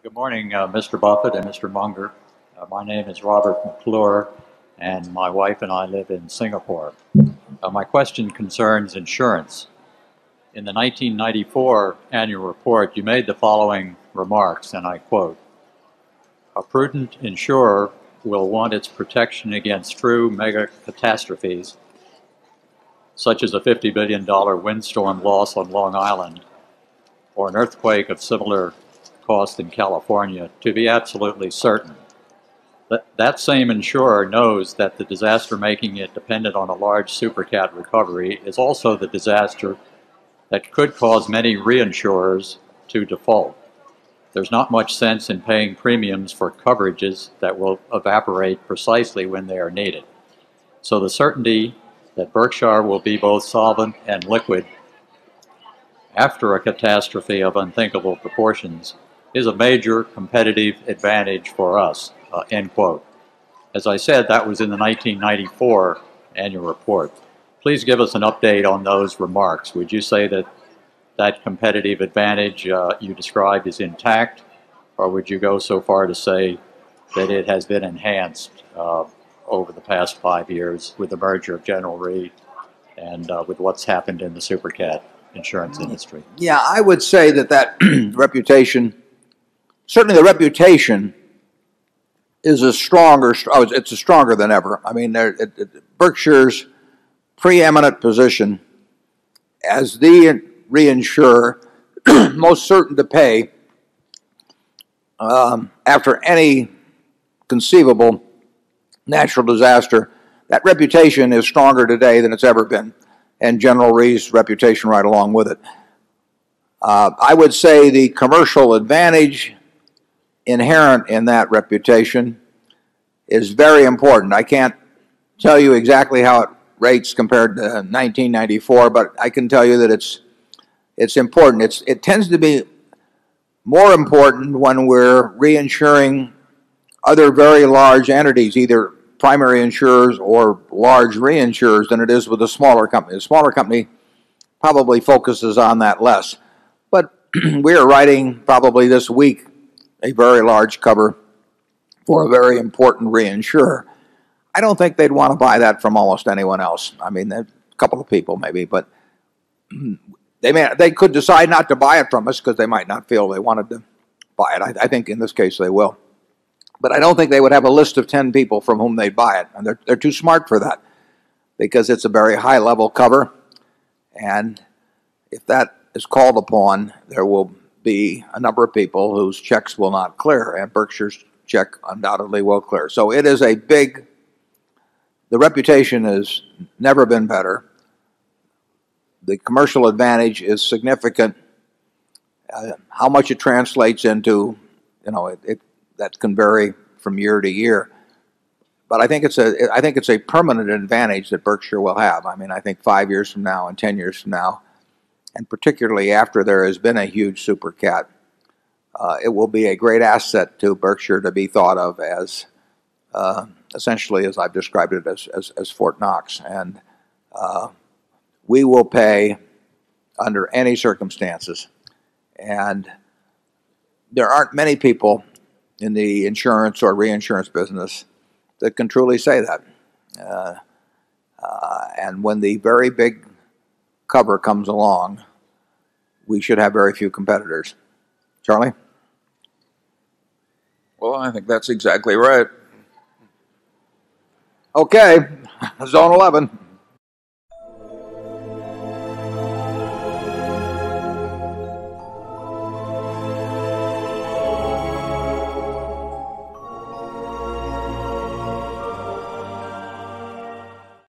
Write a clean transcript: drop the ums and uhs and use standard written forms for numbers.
Good morning, Mr. Buffett and Mr. Munger. My name is Robert McClure, and my wife and I live in Singapore. My question concerns insurance. In the 1994 annual report, you made the following remarks, and I quote, "A prudent insurer will want its protection against true mega catastrophes, such as a $50 billion windstorm loss on Long Island, or an earthquake of similar cost in California, to be absolutely certain. That same insurer knows that the disaster making it dependent on a large supercat recovery is also the disaster that could cause many reinsurers to default. There's not much sense in paying premiums for coverages that will evaporate precisely when they are needed. So the certainty that Berkshire will be both solvent and liquid after a catastrophe of unthinkable proportions is a major competitive advantage for us," end quote. As I said, that was in the 1994 annual report. Please give us an update on those remarks. Would you say that that competitive advantage you described is intact, or would you go so far to say that it has been enhanced over the past 5 years with the merger of General Re and with what's happened in the supercat insurance industry? Yeah, I would say that reputation, certainly the reputation is stronger than ever. I mean, Berkshire's preeminent position as the reinsurer most certain to pay after any conceivable natural disaster, that reputation is stronger today than it's ever been, and General Re's reputation right along with it. I would say the commercial advantage inherent in that reputation is very important. I can't tell you exactly how it rates compared to 1994, but I can tell you that it's important. It tends to be more important when we're reinsuring other very large entities, either primary insurers or large reinsurers, than it is with a smaller company. The smaller company probably focuses on that less. But we are writing probably this week a very large cover for a very important reinsurer. I don't think they'd want to buy that from almost anyone else. I mean, a couple of people maybe, but they could decide not to buy it from us because they might not feel they wanted to buy it. I think in this case they will. But I don't think they would have a list of 10 people from whom they'd buy it. And they're too smart for that because it's a very high-level cover. And if that is called upon, there will be a number of people whose checks will not clear, and Berkshire's check undoubtedly will clear. So it is the reputation has never been better. The commercial advantage is significant. How much it translates into, that can vary from year to year. But I think it's a permanent advantage that Berkshire will have. I mean, I think 5 years from now and 10 years from now, and particularly after there has been a huge supercat, it will be a great asset to Berkshire to be thought of as essentially, as I've described it, as Fort Knox. And we will pay under any circumstances. And there aren't many people in the insurance or reinsurance business that can truly say that. And when the very big cover comes along, we should have very few competitors. Charlie? Well, I think that's exactly right. Okay, Zone 11.